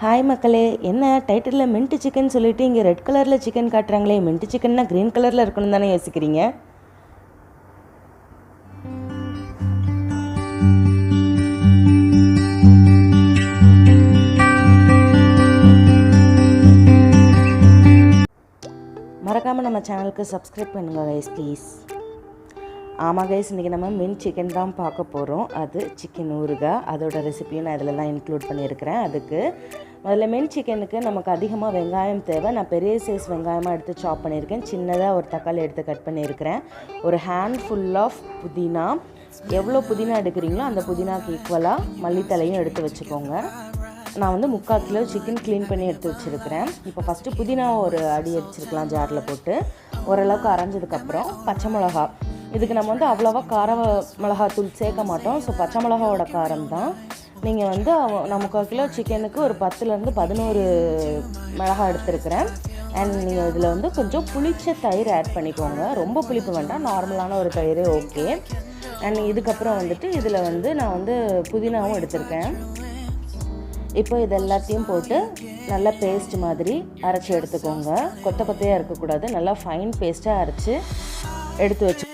Hi மக்களே, என்ன டைட்டிலில் mint chicken சொல்லிவிட்டு இங்கே ரெட் கலரில் சிக்கன் காட்டுறாங்களே. மின்ட் சிக்கன்னா க்ரீன் கலரில் இருக்கணும் தானே யோசிக்கிறீங்க. மறக்காமல் நம்ம சேனலுக்கு சப்ஸ்கிரைப் பண்ணுங்கள் கைஸ் ப்ளீஸ். ஆமாம் கைஸ், இன்றைக்கி நம்ம மின்ட் சிக்கன் தான் பார்க்க போகிறோம். அது சிக்கன் ஊறுகாய், அதோட ரெசிபியும் நான் இதிலலாம் இன்க்ளூட் பண்ணியிருக்கிறேன். அதுக்கு முதல்ல மின்ட் சிக்கனுக்கு நமக்கு அதிகமாக வெங்காயம் தேவை. நான் பெரிய சைஸ் வெங்காயமாக எடுத்து சாப் பண்ணியிருக்கேன். சின்னதாக ஒரு தக்காளி எடுத்து கட் பண்ணியிருக்கிறேன். ஒரு ஹேண்ட் ஃபுல் ஆஃப் புதினா. எவ்வளோ புதினா எடுக்கிறீங்களோ அந்த புதினாக்கு ஈக்குவலாக மல்லித்தலையும் எடுத்து வச்சுக்கோங்க. நான் வந்து 3/4 கிலோ சிக்கன் க்ளீன் பண்ணி எடுத்து வச்சுருக்கிறேன். இப்போ ஃபஸ்ட்டு புதினாவை ஒரு அடி அடிச்சிருக்கலாம் ஜாரில் போட்டு. ஓரளவுக்கு அரைஞ்சதுக்கப்புறம் பச்சை மிளகா. இதுக்கு நம்ம வந்து அவ்வளோவா கார மிளகாத்தூள் சேர்க்க மாட்டோம். ஸோ பச்சை மிளகாவோட காரம் தான். நீங்கள் வந்து நான் 3/4 கிலோ சிக்கனுக்கு ஒரு 10லேருந்து 11 மிளகா எடுத்துருக்கிறேன். அண்ட் நீங்கள் இதில் வந்து கொஞ்சம் புளிச்ச தயிர் ஆட் பண்ணிக்கோங்க. ரொம்ப புளிப்பு வேண்டாம், நார்மலான ஒரு தயிர் ஓகே. அண்ட் இதுக்கப்புறம் வந்துட்டு இதில் வந்து நான் வந்து புதினாவும் எடுத்திருக்கேன். இப்போ இது எல்லாத்தையும் போட்டு நல்லா பேஸ்ட் மாதிரி அரைச்சி எடுத்துக்கோங்க. கொத்தையாக இருக்கக்கூடாது, நல்லா ஃபைன் பேஸ்ட்டாக அரைச்சி எடுத்து வச்சு.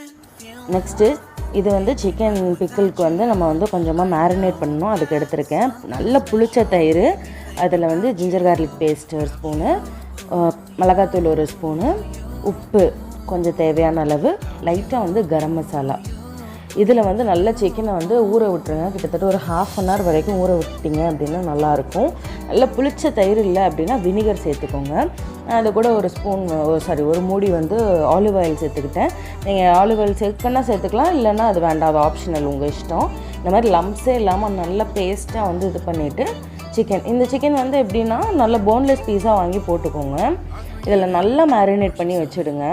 நெக்ஸ்ட்டு இது வந்து சிக்கன் பிக்கிளுக்கு வந்து நம்ம வந்து கொஞ்சமாக மேரினேட் பண்ணணும். அதுக்கு எடுத்திருக்கேன் நல்ல புளிச்ச தயிர். அதில் வந்து ஜிஞ்சர் கார்லிக் பேஸ்ட் ஒரு ஸ்பூனு, மிளகாத்தூள் ஒரு ஸ்பூனு, உப்பு கொஞ்சம் தேவையான அளவு, லைட்டாக வந்து கரம் மசாலா. இதில் வந்து நல்ல சிக்கனை வந்து ஊற விட்டுருங்க. கிட்டத்தட்ட ஒரு 1/2 அன் ஹவர் வரைக்கும் ஊற விட்டுட்டிங்க அப்படின்னா நல்லாயிருக்கும். நல்ல புளிச்ச தயிர் இல்லை அப்படின்னா வினிகர் சேர்த்துக்கோங்க. அது கூட ஒரு மூடி வந்து ஆலிவ் ஆயில் சேர்த்துக்கிட்டேன். நீங்கள் ஆலிவ் ஆயில் சேர்த்துக்கலாம், இல்லைன்னா அது வேண்டாம், அது ஆப்ஷனல், உங்கள் இஷ்டம். இந்த மாதிரி லம்ஸே இல்லாமல் நல்ல பேஸ்ட்டாக வந்து இது பண்ணிவிட்டு இந்த சிக்கன் வந்து எப்படின்னா நல்ல போன்லெஸ் பீஸாக வாங்கி போட்டுக்கோங்க. இதில் நல்லா மேரினேட் பண்ணி வச்சுடுங்க.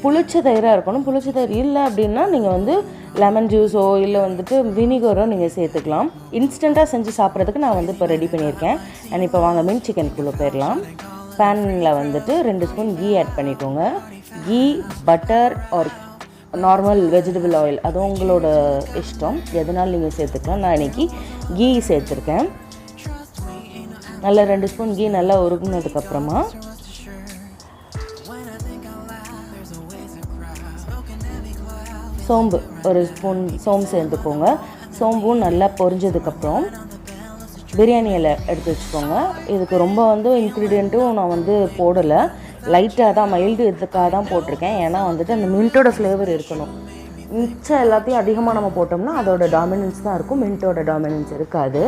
புளிச்ச தயிராக இருக்கணும். புளிச்ச தயிர் இல்லை அப்படின்னா நீங்கள் வந்து லெமன் ஜூஸோ இல்லை வந்துட்டு வினிகரோ நீங்கள் சேர்த்துக்கலாம். இன்ஸ்டண்ட்டாக செஞ்சு சாப்பிட்றதுக்கு நான் வந்து இப்போ ரெடி பண்ணியிருக்கேன். அண்ட் இப்போ வாங்க மின்ட் சிக்கனுக்குள்ளே போயிடலாம். பேனில் வந்துட்டு 2 ஸ்பூன் கீ ஆட் பண்ணிக்கோங்க. Ghee, butter or normal vegetable oil, அது உங்களோட இஷ்டம், எதனாலும் நீங்கள் சேர்த்துக்கலாம். நான் இன்றைக்கி கீ சேர்த்துருக்கேன். நல்லா 2 ஸ்பூன் கீ நல்லா உருகுனதுக்கப்புறமா சோம்பு ஒரு ஸ்பூன் சோம்பு சேர்த்துக்கோங்க. சோம்பும் நல்லா பொரிஞ்சதுக்கப்புறம் பிரியாணி இலை எடுத்து வச்சுக்கோங்க. இதுக்கு ரொம்ப வந்து இன்க்ரீடியண்ட்டும் நான் வந்து போடலை, லைட்டாக தான் மைல்டு இதுக்காக தான் போட்டிருக்கேன். ஏன்னா வந்துட்டு அந்த மின்ட்டோட ஃப்ளேவர் இருக்கணும். மிச்சம் எல்லாத்தையும் அதிகமாக நம்ம போட்டோம்னா அதோட டாமினன்ஸ் தான் இருக்கும், மின்ட்டோட டாமினன்ஸ் இருக்காது.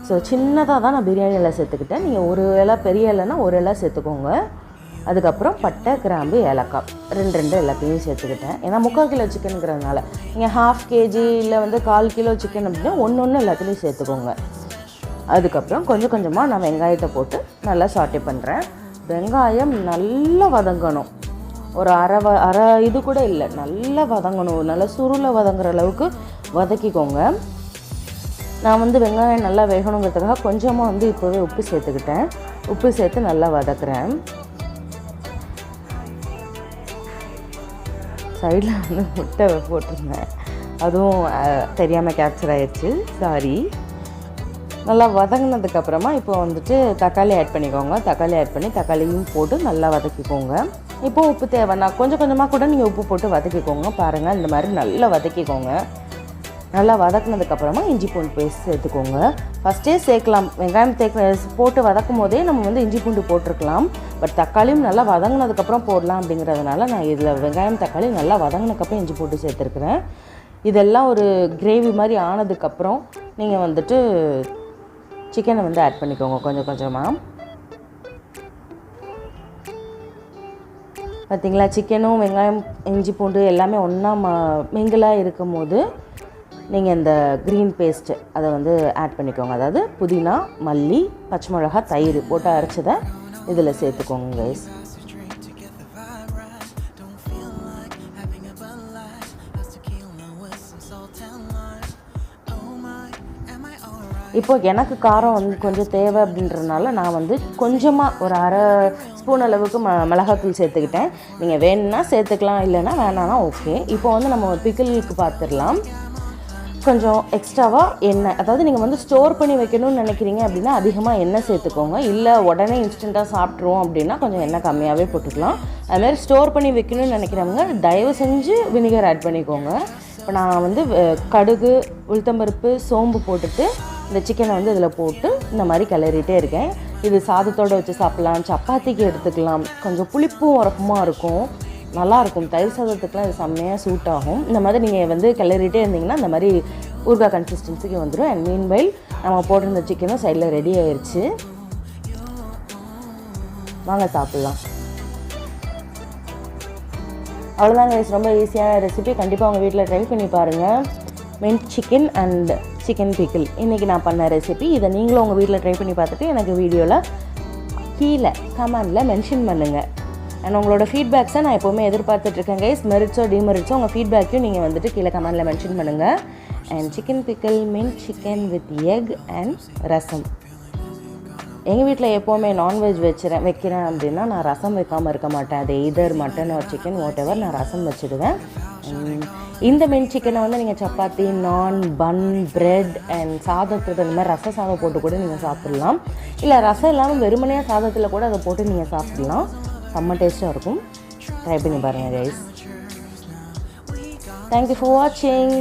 ஸோ சின்னதாக தான் நான் பிரியாணி இலை சேர்த்துக்கிட்டேன். நீங்கள் ஒரு இலை பெரிய இலைனா ஒரு இலை சேர்த்துக்கோங்க. அதுக்கப்புறம் பட்டை, கிராம்பு, ஏலக்காய் 2 எல்லாத்தையும் சேர்த்துக்கிட்டேன். ஏன்னா 3/4 கிலோ சிக்கனுங்கிறதுனால. நீங்கள் 1/2 kg இல்லை வந்து 1/4 கிலோ சிக்கன் அப்படின்னா ஒன்று எல்லாத்துலேயும் சேர்த்துக்கோங்க. அதுக்கப்புறம் கொஞ்சம் கொஞ்சமாக நான் வெங்காயத்தை போட்டு நல்லா சாட்டே பண்ணுறேன். வெங்காயம் நல்லா வதங்கணும். ஒரு அரை இது கூட இல்லை, நல்லா வதங்கணும். நல்லா சுருளை வதங்குற அளவுக்கு வதக்கிக்கோங்க. நான் வந்து வெங்காயம் நல்லா வேகணுங்கிறதுக்காக கொஞ்சமாக வந்து இப்போவே உப்பு சேர்த்துக்கிட்டேன். உப்பு சேர்த்து நல்லா வதக்குறேன். சைடில் வந்து முட்டை போட்டிருந்தேன், அதுவும் தெரியாமல் கேப்சர் ஆகிடுச்சு, சாரி. நல்லா வதங்கினதுக்கப்புறமா இப்போ வந்துட்டு தக்காளி ஆட் பண்ணிக்கோங்க. தக்காளி ஆட் பண்ணி தக்காளியும் போட்டு நல்லா வதக்கிக்கோங்க. இப்போது உப்பு தேவைன்னா கொஞ்சம் கொஞ்சமாக கூட நீங்கள் உப்பு போட்டு வதக்கிக்கோங்க. பாருங்கள், இந்த மாதிரி நல்லா வதக்கிக்கோங்க. நல்லா வதக்கினதுக்கப்புறமா இஞ்சி பூண்டு பேஸ்ட் சேர்த்துக்கோங்க. ஃபஸ்ட்டே சேர்க்கலாம், வெங்காயம் போட்டு வதக்கும் போதே நம்ம வந்து இஞ்சி பூண்டு போட்டிருக்கலாம். பட் தக்காளியும் நல்லா வதங்கினதுக்கப்புறம் போடலாம் அப்படிங்கிறதுனால நான் இதில் வெங்காயம் தக்காளி நல்லா வதங்கினதுக்கப்புறம் இஞ்சி பூண்டு சேர்த்துருக்குறேன். இதெல்லாம் ஒரு கிரேவி மாதிரி ஆனதுக்கப்புறம் நீங்கள் வந்துட்டு சிக்கனை வந்து ஆட் பண்ணிக்கோங்க கொஞ்சம் கொஞ்சமாக. பார்த்திங்களா, சிக்கனும் வெங்காயம் இஞ்சி பூண்டு எல்லாமே ஒன்றா மிங்கிளாக இருக்கும் போது நீங்கள் இந்த க்ரீன் பேஸ்ட்டு அதை வந்து ஆட் பண்ணிக்கோங்க. அதாவது புதினா, மல்லி, பச்சை மிளகா, தயிர் போட்டு அரைச்சதை இதில் சேர்த்துக்கோங்க கைஸ். இப்போது எனக்கு காரம் வந்து கொஞ்சம் தேவை அப்படின்றதுனால நான் வந்து கொஞ்சமாக ஒரு அரை ஸ்பூன் அளவுக்கு மிளகாத்தூள் சேர்த்துக்கிட்டேன். நீங்கள் வேணும்னா சேர்த்துக்கலாம், இல்லைன்னா வேணான்னா ஓகே. இப்போ வந்து நம்ம பிக்கிளுக்கு பார்த்துடலாம். கொஞ்சம் எக்ஸ்ட்ராவாக எண்ணெய், அதாவது நீங்கள் வந்து ஸ்டோர் பண்ணி வைக்கணும்னு நினைக்கிறீங்க அப்படின்னா அதிகமாக எண்ணெய் சேர்த்துக்கோங்க. இல்லை உடனே இன்ஸ்டண்ட்டாக சாப்பிட்ருவோம் அப்படின்னா கொஞ்சம் எண்ணெய் கம்மியாகவே போட்டுக்கலாம். அதுமாதிரி ஸ்டோர் பண்ணி வைக்கணும்னு நினைக்கிறவங்க தயவு செஞ்சு வினிகர் ஆட் பண்ணிக்கோங்க. இப்போ நான் வந்து கடுகு, உளுத்தம்பருப்பு, சோம்பு போட்டுட்டு இந்த சிக்கனை வந்து இதில் போட்டு இந்த மாதிரி கிளறிட்டே இருக்கேன். இது சாதத்தோடு வச்சு சாப்பிட்லாம், சப்பாத்திக்கு எடுத்துக்கலாம். கொஞ்சம் புளிப்பும் உரப்புமாக இருக்கும், நல்லாயிருக்கும். தயிர் சாதத்துக்குலாம் இது செம்மையாக சூட் ஆகும். இந்த மாதிரி நீங்கள் வந்து கிளறிட்டே இருந்தீங்கன்னா இந்த மாதிரி ஊறுகாய் கன்சிஸ்டன்சிக்கு வந்துடும். அண்ட் மீன்வைல் நம்ம போட்டிருந்த சிக்கனும் சைடில் ரெடி ஆயிடுச்சு. வாங்க சாப்பிட்லாம். அவ்வளோதாங்க கைஸ், ரொம்ப ஈஸியான ரெசிபி. கண்டிப்பாக உங்கள் வீட்டில் ட்ரை பண்ணி பாருங்கள். Mint chicken and chicken pickle இன்றைக்கி நான் பண்ண ரெசிபி. இதை நீங்களும் உங்கள் வீட்டில் ட்ரை பண்ணி பார்த்துட்டு எனக்கு வீடியோவில் கீழே கமெண்டில் மென்ஷன் பண்ணுங்கள். அண்ட் உங்களோட ஃபீட்பேக்ஸை நான் எப்போவுமே எதிர்பார்த்துட்ருக்கேன் கைஸ். மெரிட்ஸோ டிமெரிட்ஸோ உங்கள் ஃபீட்பேக்கையும் நீங்கள் வந்துட்டு கீழே கமெண்டில் மென்ஷன் பண்ணுங்கள். And chicken pickle, mint chicken with egg and rasam. எங்கள் வீட்டில் எப்போவுமே நான்வெஜ் வைக்கிறேன் அப்படின்னா நான் ரசம் வைக்காமல் இருக்க மாட்டேன். அது either mutton or chicken whatever, நான் ரசம் வச்சுடுவேன். இந்த மின்ட் சிக்கனை வந்து நீங்கள் சப்பாத்தி, நான், பன், பிரெட் அண்ட் சாதத்தில் இந்த மாதிரி ரச சாதம் போட்டு கூட நீங்கள் சாப்பிட்லாம். இல்லை ரசம் இல்லாமல் வெறுமனையாக சாதத்தில் கூட அதை போட்டு நீங்கள் சாப்பிட்லாம். செம்ம டேஸ்ட்டாக இருக்கும். ட்ரை பண்ணி பாருங்கள் கைஸ். தேங்க்யூ ஃபார் வாட்சிங்.